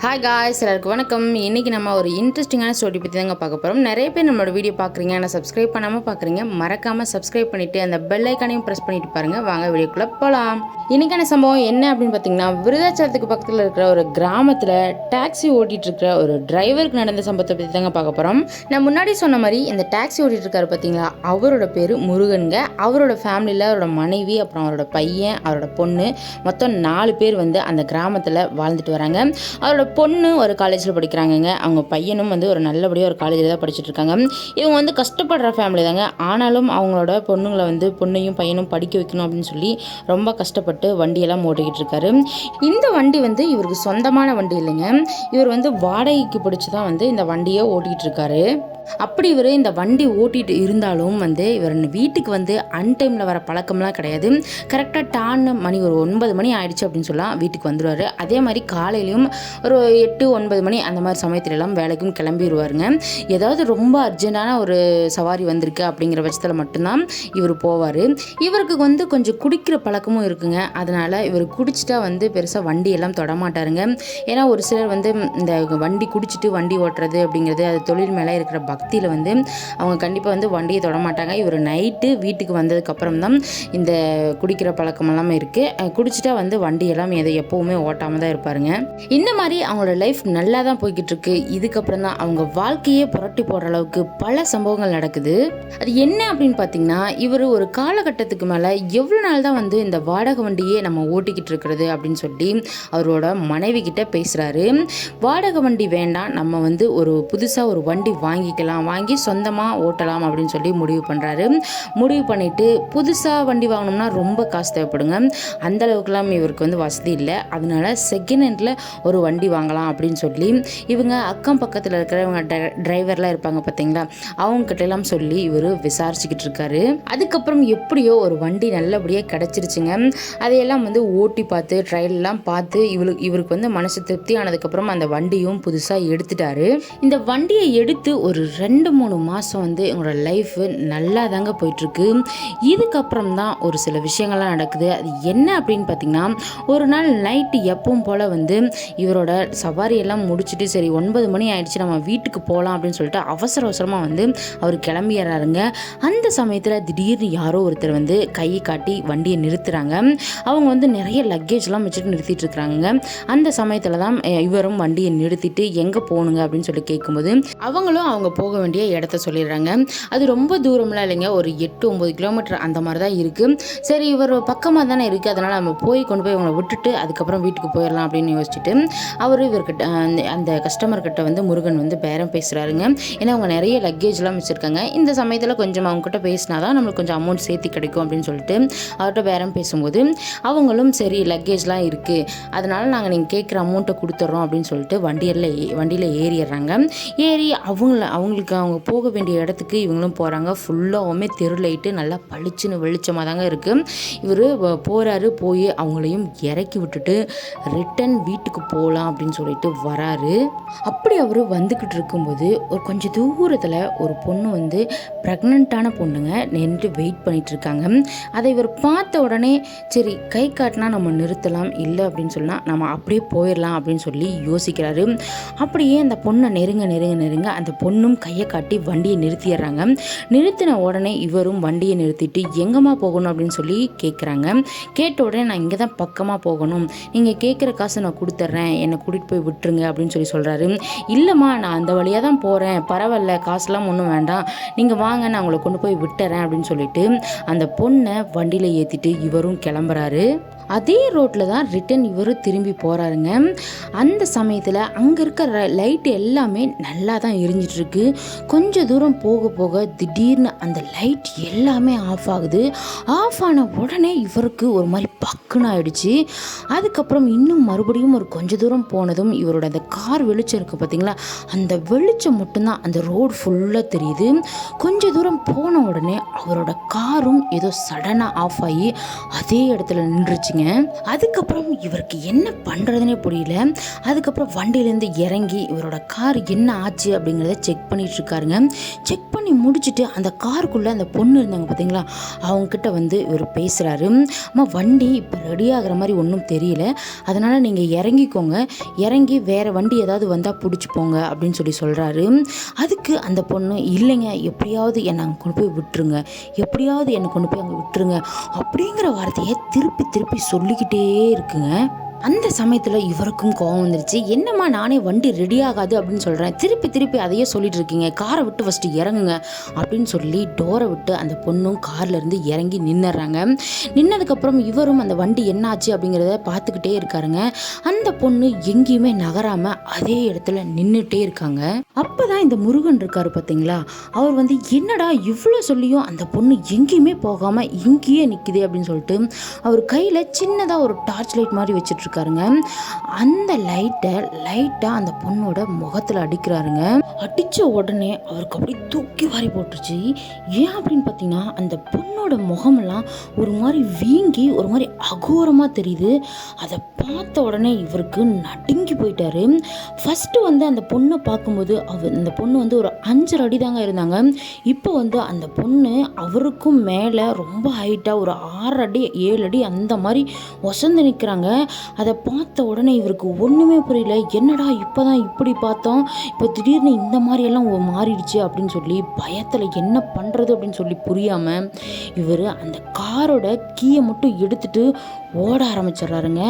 Hi guys, எல்லாருக்கும் வணக்கம். இன்றைக்கி நம்ம ஒரு இன்ட்ரெஸ்டிங்கான ஸ்டோரி பற்றி தாங்க பார்க்க போகிறோம். நிறைய பேர் நம்மளோட வீடியோ பார்க்குறீங்க, ஆனால் சப்ஸ்கிரைப் பண்ணாமல் பார்க்குறீங்க. மறக்காமல் சப்ஸ்கிரைப் பண்ணிவிட்டு அந்த பெல் ஐக்கானையும் ப்ரெஸ் பண்ணிட்டு பாருங்கள். வாங்க வீடியோக்குள்ளே போகலாம். இன்றைக்கான சம்பவம் என்ன அப்படின்னு பார்த்தீங்கன்னா, விருதாச்சலத்துக்கு பக்கத்தில் இருக்கிற ஒரு கிராமத்தில் டாக்ஸி ஓட்டிகிட்டு இருக்கிற ஒரு டிரைவருக்கு நடந்த சம்பவத்தை பற்றி தாங்க பார்க்க போகிறோம். நான் முன்னாடி சொன்ன மாதிரி இந்த டாக்ஸி ஓட்டிகிட்டு இருக்காரு பார்த்தீங்களா, அவரோட பேர் முருகனுங்க. அவரோட ஃபேமிலியில் அவரோட மனைவி, அப்புறம் அவரோட பையன், அவரோட பொண்ணு, மொத்தம் 4 பேர் அந்த கிராமத்தில் வாழ்ந்துட்டு வராங்க. அவரோட பொண்ணு ஒரு காலேஜில் படிக்கிறாங்கங்க. அவங்க பையனும் ஒரு நல்லபடியாக ஒரு காலேஜில் தான் படிச்சுட்டு இருக்காங்க. இவங்க கஷ்டப்படுற ஃபேமிலி தாங்க. ஆனாலும் அவங்களோட பொண்ணுங்களை பொண்ணையும் பையனும் படிக்க வைக்கணும் அப்படின்னு சொல்லி ரொம்ப கஷ்டப்பட்டு வண்டியெல்லாம் ஓட்டிக்கிட்டு இருக்காரு. இந்த வண்டி இவருக்கு சொந்தமான வண்டி இல்லைங்க. இவர் வாடகைக்கு பிடிச்சி தான் இந்த வண்டியை ஓட்டிகிட்டு இருக்காரு. அப்படி இவர் இந்த வண்டி ஓட்டிகிட்டு இருந்தாலும் இவர் வீட்டுக்கு அன்டைமில் வர பழக்கம்லாம் கிடையாது. கரெக்டாக டான்னு மணி ஒரு 9 மணி ஆயிடுச்சு அப்படின்னு சொல்லலாம் வீட்டுக்கு வந்துடுவார். அதே மாதிரி காலையிலையும் ஒரு 8-9 மணி அந்த மாதிரி சமயத்துலலாம் வேலைக்கும் கிளம்பிடுவாருங்க. ஏதாவது ரொம்ப அர்ஜென்ட்டான ஒரு சவாரி வந்திருக்கு அப்படிங்கிற பட்சத்தில் மட்டும்தான் இவர் போவார். இவருக்கு கொஞ்சம் குடிக்கிற பழக்கமும் இருக்குங்க. அதனால் இவர் குடிச்சிட்டா பெருசாக வண்டியெல்லாம் தொடமாட்டாருங்க. ஏன்னா ஒரு சிலர் இந்த வண்டி குடிச்சிட்டு வண்டி ஓட்டுறது அப்படிங்கிறது அது தொழில் மேலே இருக்கிற பக்தியில் அவங்க கண்டிப்பாக வண்டியை தொடமாட்டாங்க. இவர் நைட்டு வீட்டுக்கு வந்ததுக்கப்புறம் தான் இந்த குடிக்கிற பழக்கம் எல்லாமே இருக்குது. குடிச்சிட்டா வண்டியெல்லாம் எப்போவுமே ஓட்டாமல் தான் இருப்பாருங்க. இந்த மாதிரி அவங்களோட லைஃப் நல்லா தான் போய்கிட்டு இருக்கு. இதுக்கப்புறம் தான் அவங்க வாழ்க்கையே புரட்டி போடுற அளவுக்கு பல சம்பவங்கள் நடக்குது. அது என்ன அப்படின்னு பார்த்தீங்கன்னா, இவர் ஒரு காலகட்டத்துக்கு மேலே எவ்வளோ நாள் தான் இந்த வாடகை வண்டியே நம்ம ஓட்டிக்கிட்டு இருக்கிறது அப்படின்னு சொல்லி அவரோட மனைவி கிட்ட பேசுகிறாரு. வாடகை வண்டி வேண்டாம், நம்ம ஒரு புதுசாக ஒரு வண்டி வாங்கி சொந்தமாக ஓட்டலாம் அப்படின்னு சொல்லி முடிவு பண்ணுறாரு. முடிவு பண்ணிவிட்டு புதுசாக வண்டி வாங்கணும்னா ரொம்ப காசு தேவைப்படுங்க. அந்த அளவுக்குலாம் இவருக்கு வசதி இல்லை. அதனால செகண்ட் ஹேண்டில் ஒரு வண்டி வாங்கலாம் அப்படின்னு சொல்லி இவங்க அக்கம் பக்கத்தில் இருக்கிறவங்க டிரைவர்லாம் இருப்பாங்க பார்த்தீங்களா, அவங்ககிட்டலாம் சொல்லி இவர் விசாரிச்சுக்கிட்டு இருக்காரு. அதுக்கப்புறம் எப்படியோ ஒரு வண்டி நல்லபடியாக கிடச்சிருச்சுங்க. அதையெல்லாம் ஓட்டி பார்த்து ட்ரையல்லாம் பார்த்து இவருக்கு மனசு திருப்தி ஆனதுக்கப்புறம் அந்த வண்டியும் புதுசாக எடுத்துட்டாரு. இந்த வண்டியை எடுத்து ஒரு 2-3 மாதம் எங்களோட லைஃப் நல்லா தாங்க போயிட்டுருக்கு. இதுக்கப்புறம் தான் ஒரு சில விஷயங்கள்லாம் நடக்குது. அது என்ன அப்படின்னு பார்த்தீங்கன்னா, ஒரு நாள் நைட்டு எப்பவும் போல் இவரோட சவாரியெல்லாம் முடிச்சுட்டு சரி 9 மணி ஆயிடுச்சு நம்ம வீட்டுக்கு போகலாம் அப்படின்னு சொல்லிட்டு அவசரமாக அவர் கிளம்பிடுறாருங்க. அந்த சமயத்தில் திடீர்னு யாரோ ஒருத்தர் கையை காட்டி வண்டியை நிறுத்துகிறாங்க. அவங்க நிறைய லக்கேஜ்லாம் வச்சுட்டு நிறுத்திட்டு இருக்கிறாங்க. அந்த சமயத்தில் தான் இவரும் வண்டியை நிறுத்திட்டு எங்கே போகணுங்க அப்படின்னு சொல்லி கேட்கும்போது அவங்களும் அவங்க போக வேண்டிய இடத்த சொல்லிடுறாங்க. அது ரொம்ப தூரம்லாம் இல்லைங்க, ஒரு 8-9 கிலோமீட்டர் அந்த மாதிரி தான் இருக்குது. சரி இவர் பக்கமாக தானே இருக்குது, அதனால் நம்ம கொண்டு போய் அவங்கள விட்டுட்டு அதுக்கப்புறம் வீட்டுக்கு போயிடலாம் அப்படின்னு யோசிச்சுட்டு அவர் இவர்கிட்ட அந்த கஸ்டமர்கிட்ட முருகன் பேரம் பேசுகிறாருங்க. ஏன்னா அவங்க நிறைய லக்கேஜ்லாம் வச்சுருக்காங்க. இந்த சமயத்தில் கொஞ்சம் அவங்ககிட்ட பேசினா தான் நம்மளுக்கு கொஞ்சம் அமௌண்ட் சேர்த்து கிடைக்கும் அப்படின்னு சொல்லிட்டு அவர்கிட்ட பேரம் பேசும்போது அவங்களும் சரி லக்கேஜ்லாம் இருக்குது, அதனால் நாங்கள் நீங்கள் கேட்குற அமௌண்ட்டை கொடுத்துட்றோம் அப்படின்னு சொல்லிட்டு வண்டியில் ஏறிடுறாங்க. ஏறி அவங்களுக்கு அவங்க போக வேண்டிய இடத்துக்கு இவங்களும் போகிறாங்க. ஃபுல்லாகவுமே தெரு லைட்டு நல்லா பளிச்சுன்னு வெளிச்சமாக தாங்க இருக்குது. இவர் போகிறாரு, போய் அவங்களையும் இறக்கி விட்டுட்டு ரிட்டன் வீட்டுக்கு போகலாம் அப்படின்னு சொல்லிட்டு வராரு. அப்படி அவர் வந்துக்கிட்டு இருக்கும்போது ஒரு கொஞ்சம் தூரத்தில் ஒரு பொண்ணு ப்ரெக்னென்ட்டான பொண்ணுங்க நின்று வெயிட் பண்ணிட்டு இருக்காங்க. அதை இவர் பார்த்த உடனே சரி கை காட்டினா நம்ம நிறுத்தலாம், இல்லை அப்படின்னு சொன்னால் நம்ம அப்படியே போயிடலாம் அப்படின்னு சொல்லி யோசிக்கிறாரு. அப்படியே அந்த பொண்ணை நெருங்க அந்த பொண்ணும் கையை காட்டி வண்டியை நிறுத்திடுறாங்க. நிறுத்தின உடனே இவரும் வண்டியை நிறுத்திட்டு எங்கம்மா போகணும் அப்படின்னு சொல்லி கேட்குறாங்க. கேட்ட உடனே நான் இங்கே தான் பக்கமாக போகணும், நீங்கள் கேட்குற காசு நான் கொடுத்துட்றேன், என்னை கூட்டிகிட்டு போய் விட்டுருங்க அப்படின்னு சொல்லி சொல்கிறாரு. இல்லைம்மா நான் அந்த வழியாக தான் போகிறேன், பரவாயில்ல காசுலாம் ஒன்றும் வேண்டாம், நீங்கள் வாங்க நான் உங்களை கொண்டு போய் விட்டுறேன் அப்படின்னு சொல்லிட்டு அந்த பொண்ணை வண்டியில் ஏற்றிட்டு இவரும் கிளம்புறாரு. அதே ரோட்டில் தான் ரிட்டன் இவர் திரும்பி போகிறாருங்க. அந்த சமயத்தில் அங்கே இருக்கிற லைட்டு எல்லாமே நல்லா தான் எரிஞ்சிட்ருக்கு. கொஞ்சம் தூரம் போக போக திடீர்னு அந்த லைட் எல்லாமே ஆஃப் ஆகுது. ஆஃப் ஆன உடனே இவருக்கு ஒரு மாதிரி பக்குன்னு ஆயிடுச்சு. அதுக்கப்புறம் இன்னும் மறுபடியும் ஒரு கொஞ்சம் தூரம் போனதும் இவரோட அந்த கார் வெளிச்சம் இருக்குது பார்த்தீங்களா, அந்த வெளிச்சம் மட்டும்தான் அந்த ரோடு ஃபுல்லாக தெரியுது. கொஞ்சம் தூரம் போன உடனே அவரோட காரும் ஏதோ சடனாக ஆஃப் ஆகி அதே இடத்துல நின்றுச்சுங்க. ஆயிடுச்சுங்க. அதுக்கப்புறம் இவருக்கு என்ன பண்ணுறதுனே புரியல. அதுக்கப்புறம் வண்டியிலேருந்து இறங்கி இவரோட கார் என்ன ஆச்சு அப்படிங்கிறத செக் பண்ணிட்டு இருக்காருங்க. செக் பண்ணி முடிச்சுட்டு அந்த காருக்குள்ளே அந்த பொண்ணு இருந்தாங்க பார்த்தீங்களா, அவங்கக்கிட்ட வந்து இவர் பேசுகிறாரு. அம்மா வண்டி இப்போ ரெடி ஆகிற மாதிரி ஒன்றும் தெரியல, அதனால் நீங்கள் இறங்கிக்கோங்க, இறங்கி வேறு வண்டி ஏதாவது வந்தால் பிடிச்சிப்போங்க அப்படின்னு சொல்கிறாரு. அதுக்கு அந்த பொண்ணு இல்லைங்க, எப்படியாவது என்னை அங்கே கொண்டு போய் விட்டுருங்க, எப்படியாவது என்னை கொண்டு போய் அங்கே விட்டுருங்க அப்படிங்கிற வார்த்தையை திருப்பி திருப்பி சொல்லிக்கிட்டே இருக்குங்க. அந்த சமயத்தில் இவருக்கும் கோவம் வந்துருச்சு. என்னம்மா நானே வண்டி ரெடி ஆகாது அப்படின்னு சொல்கிறேன், திருப்பி திருப்பி அதையே சொல்லிட்டு இருக்கீங்க, காரை விட்டு ஃபஸ்ட்டு இறங்குங்க அப்படின்னு சொல்லி டோரை விட்டு அந்த பொண்ணும் கார்லேருந்து இறங்கி நின்னுறாங்க. நின்னதுக்கப்புறம் இவரும் அந்த வண்டி என்னாச்சு அப்படிங்கிறத பார்த்துக்கிட்டே இருக்காருங்க. அந்த பொண்ணு எங்கேயுமே நகராமல் அதே இடத்துல நின்றுட்டே இருக்காங்க. அப்போ தான் இந்த முருகன் இருக்காரு பார்த்தீங்களா, அவர் வந்து என்னடா இவ்வளோ சொல்லியும் அந்த பொண்ணு எங்கேயுமே போகாமல் இங்கேயே நிற்குது அப்படின்னு சொல்லிட்டு அவர் கையில் சின்னதாக ஒரு டார்ச் லைட் மாதிரி வச்சுட்டு இருக்காருங்க. அந்த லைட்டா அந்த பொண்ணோட முகத்துல அடிக்கிறாருங்க. அடிச்ச உடனே அவருக்கு அப்படியே தூக்கி வாரி போட்டுருச்சு. ஏன் அப்படின்னு பார்த்தீங்கன்னா அந்த பொண்ணோட முகமெல்லாம் ஒரு மாதிரி வீங்கி ஒரு மாதிரி அகோரமாக தெரியுது. அதை பார்த்த உடனே இவருக்கு நடுங்கி போயிட்டாரு. ஃபஸ்ட்டு வந்து அந்த பொண்ணை பார்க்கும்போது அந்த பொண்ணு வந்து ஒரு 5 அடி தாங்க இருந்தாங்க. இப்போ வந்து அந்த பொண்ணு அவருக்கும் மேலே ரொம்ப ஹைட்டாக ஒரு 6 அடி 7 அடி அந்த மாதிரி ஒசந்து நிற்கிறாங்க. அதை பார்த்த உடனே இவருக்கு ஒன்றுமே புரியல. என்னடா இப்போ தான் இப்படி பார்த்தோம், இப்போ திடீர்னு இந்த மாதிரியெல்லாம் மாறிடுச்சு அப்படின்னு சொல்லி பயத்தில் என்ன பண்ணுறது அப்படின்னு சொல்லி புரியாமல் இவர் அந்த காரோட கீயை மட்டும் எடுத்துட்டு ஓட ஆரம்பிச்சிடுறாருங்க.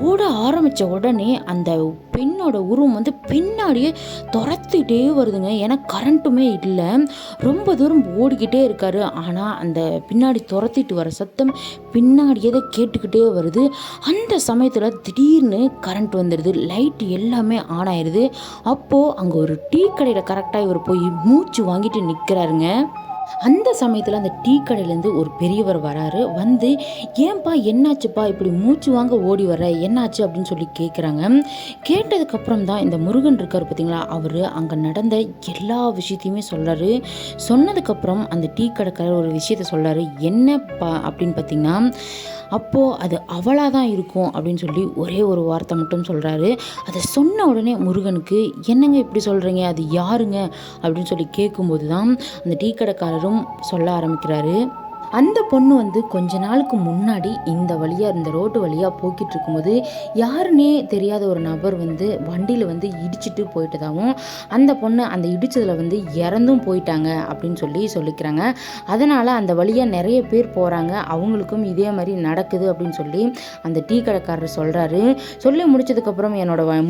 ஓட ஆரம்பித்த உடனே அந்த பெண்ணோட உருவம் வந்து பின்னாடியே துரத்திட்டே வருதுங்க. ஏன்னா கரண்ட்டுமே இல்லை, ரொம்ப தூரம் ஓடிக்கிட்டே இருக்காரு. ஆனால் அந்த பின்னாடி துரத்திட்டு வர சத்தம் பின்னாடியே தான் கேட்டுக்கிட்டே வருது. அந்த சமயத்தில் திடீர்னு கரண்ட் வந்துடுது, லைட் எல்லாமே ஆன் ஆயிடுது. அப்போது அங்கே ஒரு டீ கடையில் கரெக்டாக இவர் போய் மூச்சு வாங்கிட்டு நிற்கிறாருங்க. அந்த சமயத்தில் அந்த டீ கடையிலேருந்து ஒரு பெரியவர் வராரு. வந்து ஏன்பா என்னாச்சுப்பா இப்படி மூச்சு வாங்க ஓடி வர, என்னாச்சு அப்படின்னு சொல்லி கேட்குறாங்க. கேட்டதுக்கப்புறம் தான் இந்த முருகன் இருக்கார் பார்த்தீங்களா, அவர் அங்கே நடந்த எல்லா விஷயத்தையுமே சொல்கிறாரு. சொன்னதுக்கப்புறம் அந்த டீ கடைக்காரர் ஒரு விஷயத்த சொல்கிறாரு. என்னப்பா அப்படின்னு பார்த்தீங்கன்னா, அப்போது அது அவளாக தான் இருக்கும் அப்படின்னு சொல்லி ஒரே ஒரு வார்த்தை மட்டும் சொல்கிறாரு. அதை சொன்ன உடனே முருகனுக்கு என்னங்க இப்படி சொல்கிறீங்க, அது யாருங்க அப்படின்னு சொல்லி கேட்கும்போது தான் அந்த டீ கடைக்காரரும் சொல்ல ஆரம்பிக்கிறாரு. அந்த பொண்ணு வந்து கொஞ்ச நாளுக்கு முன்னாடி இந்த ரோட்டு வழியாக போய்கிட்டு இருக்கும்போது யாருன்னே தெரியாத ஒரு நபர் வந்து வண்டியில் வந்து இடிச்சிட்டு போயிட்டதாகவும், அந்த பொண்ணு அந்த இடிச்சதில் வந்து இறந்தும் போயிட்டாங்க அப்படின்னு சொல்லிக்கிறாங்க. அதனால் அந்த வழியாக நிறைய பேர் போகிறாங்க, அவங்களுக்கும் இதே மாதிரி நடக்குது அப்படின்னு சொல்லி அந்த டீ கடைக்காரர் சொல்கிறாரு. சொல்லி முடிச்சதுக்கப்புறம்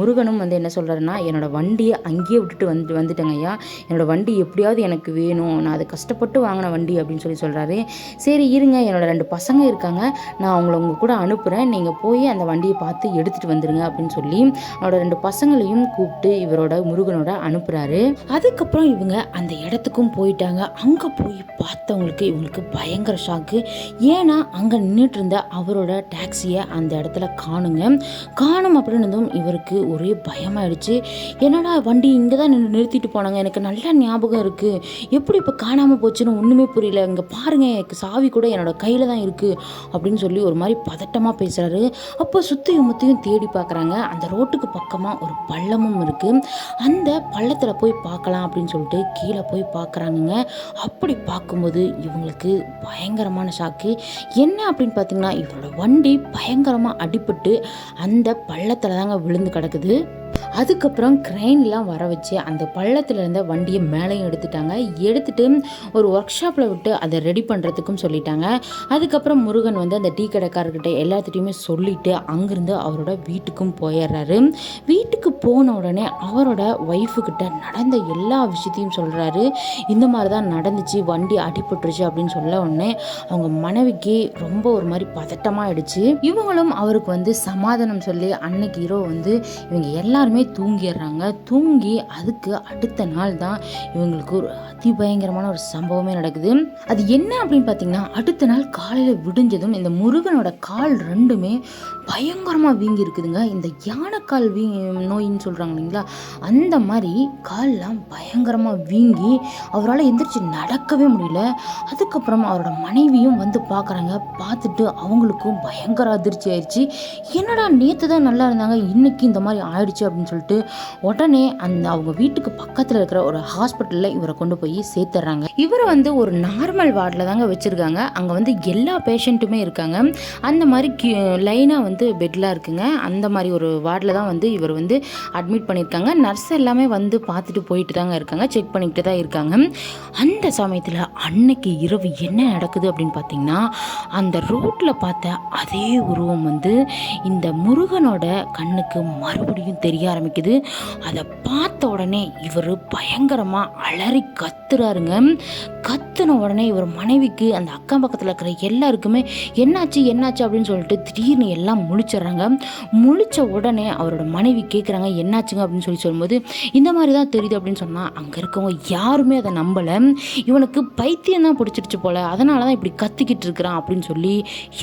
முருகனும் வந்து என்ன சொல்கிறாருன்னா, என்னோட வண்டியை அங்கேயே விட்டுட்டு வந்துட்டேங்க ஐயா, என்னோடய வண்டி எப்படியாவது எனக்கு வேணும், நான் அதை கஷ்டப்பட்டு வாங்கின வண்டி அப்படின்னு சொல்கிறாரு. சரி இருங்க, என்னோட 2 பசங்க இருக்காங்க, நான் உங்கள் கூட அனுப்புகிறேன், நீங்கள் போய் அந்த வண்டியை பார்த்து எடுத்துகிட்டு வந்துடுங்க அப்படின்னு சொல்லி அவரோட 2 பசங்களையும் கூப்பிட்டு இவரோட முருகனோட அனுப்புகிறாரு. அதுக்கப்புறம் இவங்க அந்த இடத்துக்கும் போயிட்டாங்க. அங்கே போய் பார்த்தவங்களுக்கு இவங்களுக்கு பயங்கர ஷாக்கு. ஏன்னா அங்கே நின்றுட்டு இருந்த அவரோட டாக்ஸியை அந்த இடத்துல காணும் அப்படின்னதும் இவருக்கு ஒரே பயமாயிடுச்சு. என்னடா வண்டி இங்கே தான் நிறுத்திட்டு போனாங்க, எனக்கு நல்லா ஞாபகம் இருக்குது, எப்படி இப்போ காணாமல் போச்சுன்னு ஒன்றுமே புரியல, இங்கே பாருங்கள் எனக்கு சாவி கூட என்னோட கையில் தான் இருக்குது அப்படின்னு சொல்லி ஒரு மாதிரி பதட்டமாக பேசுகிறாரு. அப்போ சுற்றியும் முத்தையும் தேடி பார்க்குறாங்க. அந்த ரோட்டுக்கு பக்கமாக ஒரு பள்ளமும் இருக்குது. அந்த பள்ளத்தில் போய் பார்க்கலாம் அப்படின்னு சொல்லிட்டு கீழே போய் பார்க்குறாங்கங்க. அப்படி பார்க்கும்போது இவங்களுக்கு பயங்கரமான ஷாக்கு. என்ன அப்படின்னு பார்த்தீங்கன்னா, இவரோட வண்டி பயங்கரமாக அடிபட்டு அந்த பள்ளத்தில் தாங்க விழுந்து கிடக்குது. அதுக்கப்புறம் க்ரெயின்லாம் வர வச்சு அந்த பள்ளத்தில் இருந்த வண்டியை மேலேயும் எடுத்துட்டு ஒரு ஒர்க் ஷாப்பில் விட்டு அதை ரெடி பண்ணுறதுக்கும் சொல்லிட்டாங்க. அதுக்கப்புறம் முருகன் வந்து அந்த டீ கடைக்காரர்கிட்ட எல்லாத்துட்டையுமே சொல்லிவிட்டு அங்கேருந்து அவரோட வீட்டுக்கும் போயிடுறாரு. வீட்டுக்கு போன உடனே அவரோட ஒய்ஃபுக்கிட்ட நடந்த எல்லா விஷயத்தையும் சொல்கிறாரு. இந்த மாதிரி தான் நடந்துச்சு, வண்டி அடிபட்டுருச்சு அப்படின்னு சொல்ல உடனே அவங்க மனைவிக்கு ரொம்ப ஒரு மாதிரி பதட்டமாகிடுச்சு. இவங்களும் அவருக்கு வந்து சமாதானம் சொல்லி அன்னைக்கு இரவு வந்து இவங்க எல்லா எல்லாருமே தூங்கிடுறாங்க. தூங்கி அதுக்கு அடுத்த நாள் தான் இவங்களுக்கு ஒரு அதிபயங்கரமான ஒரு சம்பவமே நடக்குது. அது என்ன அப்படின்னு பார்த்தீங்கன்னா, அடுத்த நாள் காலையில் விடிஞ்சதும் இந்த முருகனோட கால் ரெண்டுமே பயங்கரமாக வீங்கி இருக்குதுங்க. இந்த யானைக்கால் நோயின்னு சொல்கிறாங்க இல்லைங்களா, அந்த மாதிரி கால்லாம் பயங்கரமாக வீங்கி அவரால் எந்திரிச்சு நடக்கவே முடியல. அதுக்கப்புறம் அவரோட மனைவியும் வந்து பார்க்குறாங்க. பார்த்துட்டு அவங்களுக்கும் பயங்கர அதிர்ச்சி ஆயிடுச்சு. என்னடா நேற்று தான் நல்லா இருந்தாங்க, இன்னைக்கு இந்த மாதிரி ஆயிடுச்சு அப்படின்னு சொல்லிட்டு உடனே அவங்க வீட்டுக்கு பக்கத்தில் இருக்கிற ஒரு ஹாஸ்பிட்டலில் இவரை கொண்டு போய் சேர்த்துறாங்க. இவரை வந்து ஒரு நார்மல் வார்டில் தாங்க வச்சுருக்காங்க. அங்கே வந்து எல்லா பேஷண்ட்டுமே இருக்காங்க. அந்த மாதிரி லைனாக வந்து பெட்லாம் இருக்குங்க. அந்த மாதிரி ஒரு வார்டில் தான் வந்து இவர் வந்து அட்மிட் பண்ணியிருக்காங்க. நர்ஸ் எல்லாமே வந்து பார்த்துட்டு போயிட்டு தாங்க இருக்காங்க, செக் பண்ணிக்கிட்டு தான் இருக்காங்க. அந்த சமயத்தில் அன்னைக்கு இரவு என்ன நடக்குது அப்படின்னு பார்த்தீங்கன்னா, அந்த ரோட்டில் பார்த்த அதே உருவம் வந்து இந்த முருகனோட கண்ணுக்கு மறுபடியும் தெரிய ஆரம்பிக்குது. அதை பார்த்த உடனே இவர் பயங்கரமாக அலறி கத்துறாருங்க. கத்துன உடனே இவர் மனைவிக்கு அந்த அக்கம் பக்கத்தில் இருக்கிற எல்லாருக்குமே என்னாச்சு என்னாச்சு அப்படின்னு சொல்லிட்டு திடீர்னு எல்லாம் முழிச்சிடுறாங்க. முழிச்ச உடனே அவரோட மனைவி கேட்குறாங்க என்னாச்சுங்க அப்படின்னு சொல்லும்போது இந்த மாதிரி தான் தெரியுது அப்படின்னு சொன்னால் அங்கே இருக்கவங்க யாருமே அதை நம்பலை. இவனுக்கு பைத்தியம் தான் பிடிச்சிருச்சு போல, அதனால தான் இப்படி கத்திக்கிட்டு இருக்கிறான் அப்படின்னு சொல்லி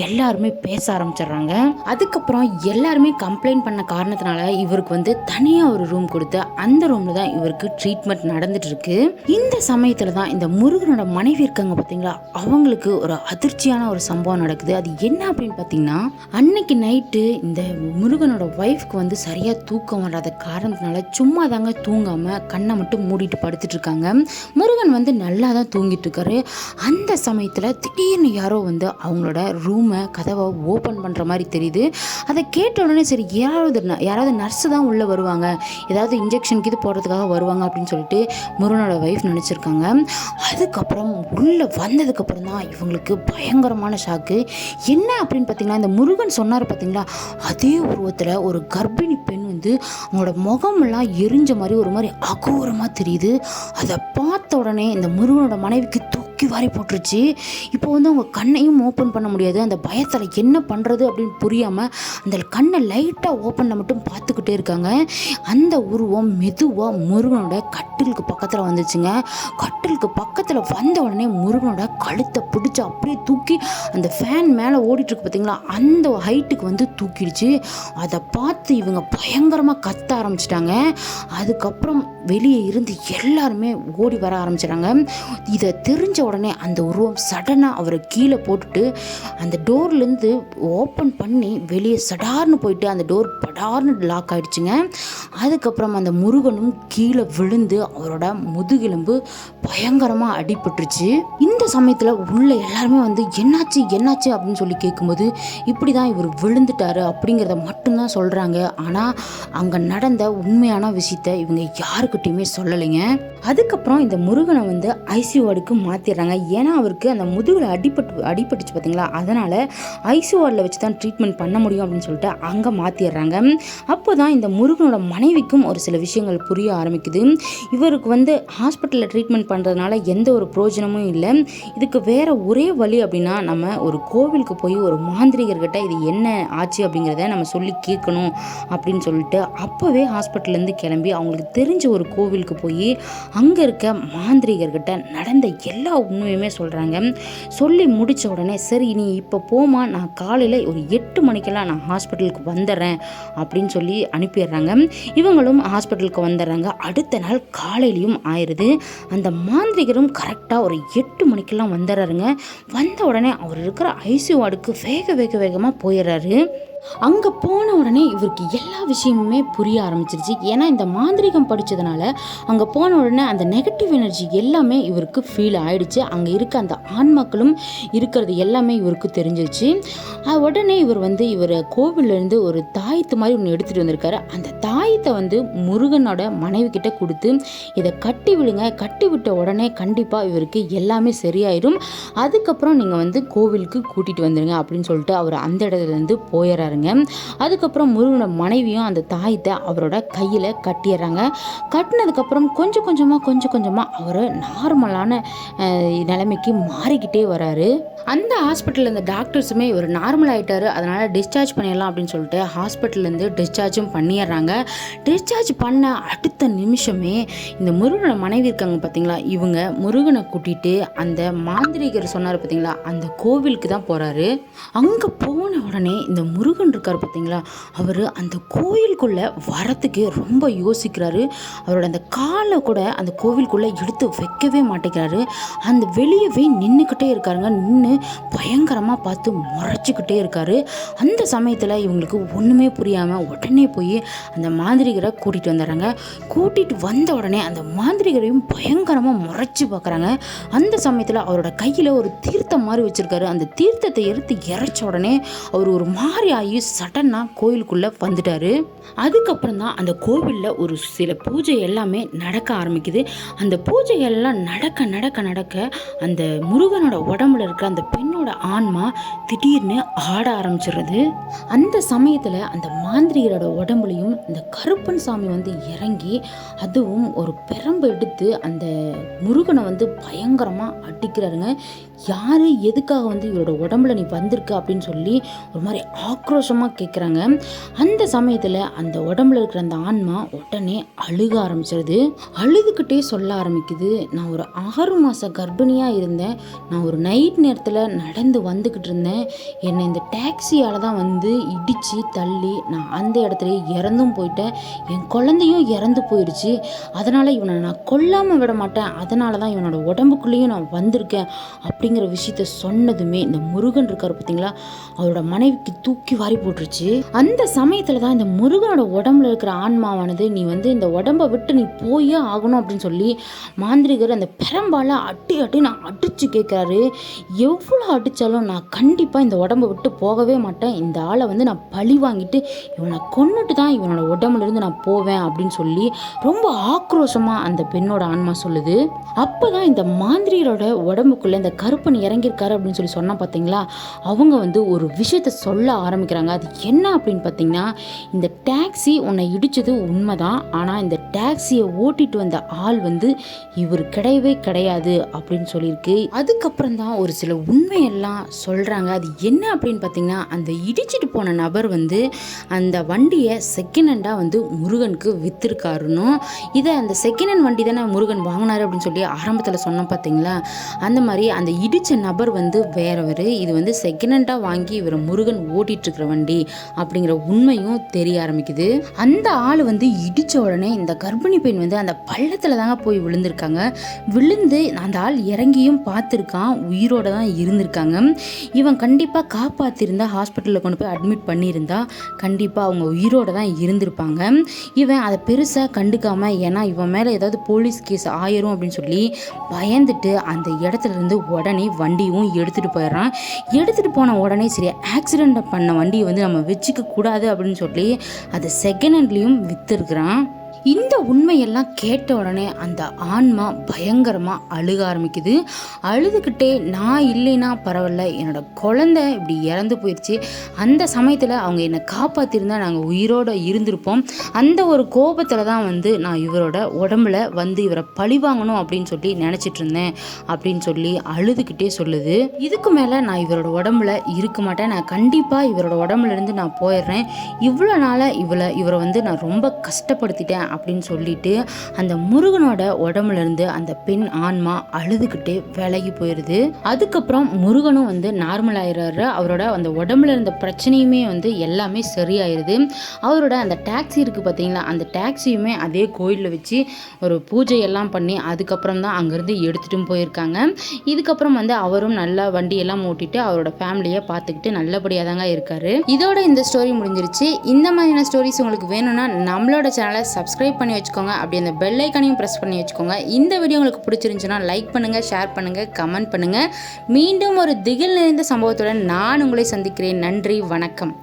எல்லாருமே பேச ஆரம்பிச்சிடுறாங்க. அதுக்கப்புறம் எல்லாருமே கம்ப்ளைண்ட் பண்ண காரணத்தினால இவருக்கு வந்து தனியாக ஒரு ரூம் கொடுத்து அந்த ரூமில் தான் இவருக்கு ட்ரீட்மெண்ட் நடந்துட்டு இருக்கு. இந்த சமயத்தில் தான் இந்த முருகனோட மனைவி இருக்காங்க பார்த்தீங்களா, அவங்களுக்கு ஒரு அதிர்ச்சியான ஒரு சம்பவம் நடக்குது. அது என்ன அப்படின்னு பார்த்தீங்கன்னா, அன்னைக்கு நைட்டு இந்த முருகனோட ஒய்ஃப்க்கு வந்து சரியாக தூக்கம் வராத காரணத்தினால சும்மா தாங்க தூங்காமல் கண்ணை மட்டும் மூடிட்டு படுத்துட்டு இருக்காங்க. முருகன் வந்து நல்லா தான் தூங்கிட்டு இருக்காரு. அந்த சமயத்தில் திடீர்னு யாரோ வந்து அவங்களோட ரூமை கதவை ஓப்பன் பண்ணுற மாதிரி தெரியுது. அதை கேட்ட உடனே சரி யாராவது நர்ஸு தான் உள்ளே வருவாங்க, ஏதாவது இன்ஜெக்ஷனுக்கு இது போடுறதுக்காக வருவாங்க அப்படின்னு சொல்லிட்டு முருகனோட ஒய்ஃப் நினச்சிருக்காங்க. அதுக்கப்புறம் உள்ளே வந்ததுக்கப்புறம் தான் இவங்களுக்கு பயங்கரமான ஷாக்கு. என்ன அப்படின்னு பார்த்தீங்கன்னா, இந்த முருகன் சொன்னார் பார்த்தீங்களா, அதே உருவத்தில் ஒரு கர்ப்பிணி பெண் வந்து அவங்களோட முகமெல்லாம் எரிஞ்ச மாதிரி ஒரு மாதிரி அகோரமாக தெரியுது. அதை பார்த்த உடனே இந்த முருகனோட மனைவிக்கு தூக்கி வாரி போட்டுருச்சு. இப்போ வந்து அவங்க கண்ணையும் ஓப்பன் பண்ண முடியாது. அந்த பயத்தில் என்ன பண்ணுறது அப்படின்னு புரியாமல் அந்த கண்ணை லைட்டாக ஓப்பன் மட்டும் பார்த்துக்கிட்டே இருக்காங்க. அந்த உருவம் மெதுவாக முருகனோட கட்டிலுக்கு பக்கத்தில் வந்துச்சுங்க. கட்டிலுக்கு பக்கத்தில் வந்த உடனே முருகனோட கழுத்தை பிடிச்சி அப்படியே தூக்கி அந்த ஃபேன் மேலே ஓடிட்டுருக்கு பார்த்தீங்களா, அந்த ஹைட்டுக்கு வந்து தூக்கிடுச்சு. அதை பார்த்து இவங்க பயங்கரமாக கத்த ஆரம்பிச்சிட்டாங்க. அதுக்கப்புறம் வெளியே இருந்து எல்லாருமே ஓடி வர ஆரம்பிச்சிட்டாங்க. இதை தெரிஞ்ச உடனே அந்த உருவம் சடனாக அவரை கீழே போட்டுட்டு அந்த டோர்லேருந்து ஓப்பன் பண்ணி வெளியே சடார்னு போயிட்டு அந்த டோர் படார்னு லாக் ஆகிடுச்சுங்க. அதுக்கப்புறம் அந்த முருகனும் கீழே விழுந்து அவரோட முதுகெலும்பு பயங்கரமாக அடிபட்டுருச்சு. இந்த சமயத்தில் உள்ள எல்லாருமே வந்து என்னாச்சு என்னாச்சு அப்படின்னு சொல்லி கேட்கும்போது இப்படி தான் இவர் விழுந்துட்டாரு அப்படிங்கிறத மட்டும்தான் சொல்கிறாங்க. ஆனால் அங்கே நடந்த உண்மையான விஷயத்தை இவங்க யாருக்கிட்டையுமே சொல்லலைங்க. அதுக்கப்புறம் இந்த முருகனை வந்து ஐசியூ வார்டுக்கு மாற்றிடுறாங்க. ஏன்னா அவருக்கு அந்த முதுகில் அடிபட்டுச்சு பார்த்தீங்களா, அதனால் ஐசியூ வார்டில் வச்சு தான் ட்ரீட்மெண்ட் பண்ண முடியும் அப்படின்னு சொல்லிட்டு அங்கே மாற்றிடுறாங்க. அப்போ தான் இந்த முருகனோட மனைவிக்கும் ஒரு சில விஷயங்கள் புரிய ஆரம்பிக்குது. இவருக்கு வந்து ஹாஸ்பிட்டலில் ட்ரீட்மெண்ட் பண்ணுறதுனால எந்த ஒரு பிரயோஜனமும் இல்லை. இதுக்கு வேறு ஒரே வழி அப்படின்னா நம்ம ஒரு கோவிலுக்கு போய் ஒரு மாந்திரிகர்கிட்ட இது என்ன ஆச்சு அப்படிங்கிறத நம்ம சொல்லி கேட்கணும் அப்படின்னு சொல்லிட்டு அப்போவே ஹாஸ்பிட்டல்லேருந்து கிளம்பி அவங்களுக்கு தெரிஞ்ச ஒரு கோவிலுக்கு போய் அங்கே இருக்க மாந்திரிகர்கிட்ட நடந்த எல்லா உண்மையுமே சொல்கிறாங்க. சொல்லி முடித்த உடனே சரி நீ இப்போ போமா, நான் காலையில் ஒரு 8 மணிக்கெல்லாம் நான் ஹாஸ்பிட்டலுக்கு வந்துடுறேன் அப்படின்னு சொல்லி அனுப்பிடுறாங்க. இவங்களும் ஹாஸ்பிட்டலுக்கு வந்துடுறாங்க. அடுத்த நாள் காலையிலையும் ஆயிடுது. அந்த மாந்திரிகரும் கரெக்டாக ஒரு 8 மணிக்கெல்லாம் வந்துடுறாருங்க. வந்த உடனே அவர் இருக்கிற ஐசியூ வார்டுக்கு வேகமாக போயிடுறாரு. அங்கே போன உடனே இவருக்கு எல்லா விஷயமுமே புரிய ஆரம்பிச்சிருச்சு. ஏன்னா இந்த மாந்திரிகம் படித்ததுனால அங்கே போன உடனே அந்த நெகட்டிவ் எனர்ஜி எல்லாமே இவருக்கு ஃபீல் ஆகிடுச்சு. அங்கே இருக்க அந்த ஆன்மாக்களும் இருக்கிறது எல்லாமே இவருக்கு தெரிஞ்சிருச்சு. உடனே இவர் கோவிலேருந்து ஒரு தாயத்து மாதிரி ஒன்று எடுத்துகிட்டு வந்திருக்காரு. அந்த தாயத்தை வந்து முருகனோட மனைவி கிட்ட கொடுத்து இதை கட்டி விடுங்க, கட்டி விட்ட உடனே கண்டிப்பாக இவருக்கு எல்லாமே சரியாயிடும், அதுக்கப்புறம் நீங்கள் வந்து கோவிலுக்கு கூட்டிகிட்டு வந்துடுங்க அப்படின்னு சொல்லிட்டு அவர் அந்த இடத்துலேருந்து போயிடுறாரு. வந்துடுறாருங்க. அதுக்கப்புறம் முருகனோட மனைவியும் அந்த தாயத்தை அவரோட கையில் கட்டிடுறாங்க. கட்டினதுக்கப்புறம் கொஞ்சம் கொஞ்சமாக அவர் நார்மலான நிலைமைக்கு மாறிக்கிட்டே வராரு. அந்த ஹாஸ்பிட்டலில் இந்த டாக்டர்ஸுமே இவர் நார்மல் ஆகிட்டாரு, அதனால் டிஸ்சார்ஜ் பண்ணிடலாம் அப்படின்னு சொல்லிட்டு ஹாஸ்பிட்டல்லேருந்து டிஸ்சார்ஜும் பண்ணிடுறாங்க. டிஸ்சார்ஜ் பண்ண அடுத்த நிமிஷமே இந்த முருகனோட மனைவி இருக்காங்க பார்த்தீங்களா, இவங்க முருகனை கூட்டிகிட்டு அந்த மாந்திரிகர் சொன்னார் பார்த்தீங்களா, அந்த கோவிலுக்கு தான் போகிறாரு. அங்கே போன உடனே இந்த முருகன் இருக்கார் பார்த்தீங்களா, அவர் அந்த கோயிலுக்குள்ளே வரத்துக்கு ரொம்ப யோசிக்கிறாரு. அவரோட அந்த காலை கூட அந்த கோவிலுக்குள்ளே எடுத்து வைக்கவே மாட்டேங்கிறாரு. அந்த வெளியவே நின்றுக்கிட்டே இருக்காருங்க. நின்று பயங்கரமாக பார்த்து முறைச்சிக்கிட்டே இருக்காரு. அந்த சமயத்தில் இவங்களுக்கு ஒன்றுமே புரியாமல் உடனே போய் அந்த மாந்திரிகரை கூட்டிகிட்டு வந்துடுறாங்க. கூட்டிகிட்டு வந்த உடனே அந்த மாந்திரிகரையும் பயங்கரமாக முறைச்சி பார்க்குறாங்க. அந்த சமயத்தில் அவரோட கையில் ஒரு தீர்த்தம் மாதிரி வச்சுருக்காரு. அந்த தீர்த்தத்தை எடுத்து இறைச்ச உடனே அவர் ஒரு மாதிரி ஆகி சடனாக கோயிலுக்குள்ளே வந்துட்டார். அதுக்கப்புறம் தான் அந்த கோவிலில் ஒரு சில பூஜை எல்லாமே நடக்க ஆரம்பிக்குது. அந்த பூஜைகள்லாம் நடக்க அந்த முருகனோட உடம்புல இருக்கிற அந்த பெண்ணோட ஆன்மா திடீர்னு ஆட ஆரம்பிச்சிடுறது. அந்த சமயத்தில் அந்த மாந்திரிகரோட உடம்புலையும் இந்த கருப்பன் சாமி இறங்கி அதுவும் ஒரு பெரம்பு எடுத்து அந்த முருகனை பயங்கரமாக அடிக்கிறாருங்க. யார் எதுக்காக இவரோட உடம்புல நீ வந்திருக்க அப்படின்னு சொல்லி ஒரு மாதிரி ஆக்ரோஷமாக கேட்குறாங்க. அந்த சமயத்தில் அந்த உடம்புல இருக்கிற அந்த ஆன்மா உடனே அழுக ஆரம்பிச்சிருது. அழுதுகிட்டே சொல்ல ஆரம்பிக்குது, நான் ஒரு 6 மாத கர்ப்பிணியாக இருந்தேன். நான் ஒரு நைட் நேரத்தில் நடந்து வந்துக்கிட்டு இருந்தேன். என்னை இந்த டாக்ஸியால் தான் இடித்து தள்ளி நான் அந்த இடத்துல இறந்தும் போயிட்டேன். என் குழந்தையும் இறந்து போயிடுச்சு. அதனால் இவனை நான் கொல்லாமல் விட மாட்டேன். அதனால தான் இவனோட உடம்புக்குள்ளேயும் நான் வந்திருக்கேன் அப்படிங்கிற விஷயத்த சொன்னதுமே இந்த முருகன் இருக்கார் பார்த்தீங்களா, அவரோட மனைவிக்கு தூக்கி வாரி போட்டுருச்சு. அந்த சமயத்தில் தான் இந்த முருகனோட உடம்புல இருக்கிற ஆன்மாவானது நீ இந்த உடம்பை விட்டு நீ போயே ஆகணும் அப்படின்னு சொல்லி மாந்திரிகர் அந்த பெரம்பால் அட்டி நான் அடிச்சு கேட்குறாரு. எவ்வளோ அடித்தாலும் நான் கண்டிப்பாக இந்த உடம்பை விட்டு போகவே மாட்டேன். இந்த ஆளை நான் பழி வாங்கிட்டு இவனை கொன்னுட்டு தான் இவனோட உடம்புலேருந்து நான் போவேன் அப்படின்னு சொல்லி ரொம்ப ஆக்ரோஷமாக அந்த பெண்ணோட ஆன்மா சொல்லுது. அப்போ தான் இந்த மாந்திரிகரோட உடம்புக்குள்ளே இந்த கருப்பன் இறங்கியிருக்காரு அப்படின்னு சொல்லி சொன்னால் பார்த்தீங்களா, அவங்க ஒரு விஷயத்த சொல்ல ஆரம்பிக்கிறாங்க. அது என்ன அப்படின்னு பார்த்தீங்கன்னா, இந்த டாக்ஸி உன்னை இடித்தது உண்மைதான், ஆனால் இந்த டாக்ஸியை ஓட்டிட்டு வந்த ஆள் இவர் கிடையவே கிடையாது அப்படின்னு சொல்லியிருக்கு. அதுக்கப்புறம் தான் ஒரு சில உண்மையெல்லாம் சொல்கிறாங்க. அது என்ன அப்படின்னு பார்த்தீங்கன்னா, அந்த இடிச்சிட்டு போன நபர் அந்த வண்டியை செகண்ட் ஹேண்டாக முருகனுக்கு விற்றுருக்காருன்னு. இதை அந்த செகண்ட் ஹேண்ட் வண்டி தானே முருகன் வாங்கினாரு அப்படின்னு சொல்லி ஆரம்பத்தில் சொன்னோம் பார்த்தீங்களா, அந்த மாதிரி அந்த இடித்த நபர் வேறவர். இது செகண்ட் ஹேண்டாக வாங்கி இவர் முருகன் ஓட்டிகிட்ருக்கிற வண்டி அப்படிங்கிற உண்மையும் தெரிய ஆரம்பிக்குது. அந்த ஆள் இடித்த உடனே இந்த கர்ப்பிணி பெண் அந்த பள்ளத்தில் தாங்க போய் விழுந்திருக்காங்க. விழுந்து அந்த ஆள் இறங்கியும் பார்த்துருக்கான், உயிரோட தான் இருந்திருக்காங்க. இவன் கண்டிப்பாக காப்பாற்றிருந்தா, ஹாஸ்பிட்டலில் கொண்டு போய் அட்மிட் பண்ணியிருந்தா கண்டிப்பாக அவங்க உயிரோட தான் இருந்திருப்பாங்க. இவன் அதை பெருசாக கண்டுக்காமல், ஏன்னா இவன் மேலே ஏதாவது போலீஸ் கேஸ் ஆயிரும் அப்படின்னு சொல்லி பயந்துட்டு அந்த இடத்துல இருந்து உடனே வண்டியும் எடுத்துகிட்டு போயிடுறான். எடுத்துகிட்டு போன உடனே சரி, ஆக்சிடெண்ட் பண்ண வண்டியை நம்ம வச்சுக்க கூடாது அப்படின்னு சொல்லி அதை செகண்ட் ஹேண்ட்லேயும் விற்றுருக்குறான். இந்த உண்மையெல்லாம் கேட்ட உடனே அந்த ஆன்மா பயங்கரமாக அழுக ஆரம்பிக்குது. அழுதுகிட்டே நான் இல்லைன்னா பரவாயில்ல, என்னோட குழந்தை இப்படி இறந்து போயிடுச்சு, அந்த சமயத்தில் அவங்க என்னை காப்பாற்றிருந்தா நாங்கள் உயிரோடு இருந்திருப்போம், அந்த ஒரு கோபத்தில் தான் நான் இவரோட உடம்புல இவரை பழி வாங்கணும் அப்படின்னு சொல்லி நினச்சிட்டு இருந்தேன் அப்படின்னு சொல்லி அழுதுகிட்டே சொல்லுது. இதுக்கு மேலே நான் இவரோட உடம்புல இருக்க மாட்டேன், நான் கண்டிப்பாக இவரோட உடம்புலேருந்து நான் போயிடுறேன், இவ்வளோ நாளாக இவரை நான் ரொம்ப கஷ்டப்படுத்திட்டேன் அப்படின்னு சொல்லிட்டு அந்த முருகனோட உடம்புல இருந்து அந்த பெண் ஆன்மா அழுதுகிட்டே விலகி போயிருது. அதுக்கப்புறம் முருகனும் நார்மல் ஆயிடுறாரு. அவரோட அந்த உடம்புல இருந்த பிரச்சனையுமே எல்லாமே சரியாயிருது. அவரோட அந்த டாக்ஸி இருக்கு பார்த்தீங்களா, அந்த டாக்ஸியுமே அதே கோயிலில் வச்சு ஒரு பூஜை எல்லாம் பண்ணி அதுக்கப்புறம் தான் அங்கேருந்து எடுத்துட்டும் போயிருக்காங்க. இதுக்கப்புறம் அவரும் நல்லா வண்டியெல்லாம் ஓட்டிட்டு அவரோட ஃபேமிலியை பார்த்துக்கிட்டு நல்லபடியாக தாங்க இருக்காரு. இதோட இந்த ஸ்டோரி முடிஞ்சிருச்சு. இந்த மாதிரியான ஸ்டோரிஸ் உங்களுக்கு வேணும்னா நம்மளோட சேனலை சப்ஸ்கிரைப் பண்ணி வச்சுக்கோங்க. அப்படி அந்த பெல் ஐக்கானையும் ப்ரெஸ் பண்ணி வச்சுக்கோங்க. இந்த வீடியோ உங்களுக்கு பிடிச்சிருந்துச்சுன்னா லைக் பண்ணுங்கள், ஷேர் பண்ணுங்கள், கமெண்ட் பண்ணுங்கள். மீண்டும் ஒரு திகில் நிறைந்த சம்பவத்துடன் நான் உங்களை சந்திக்கிறேன். நன்றி, வணக்கம்.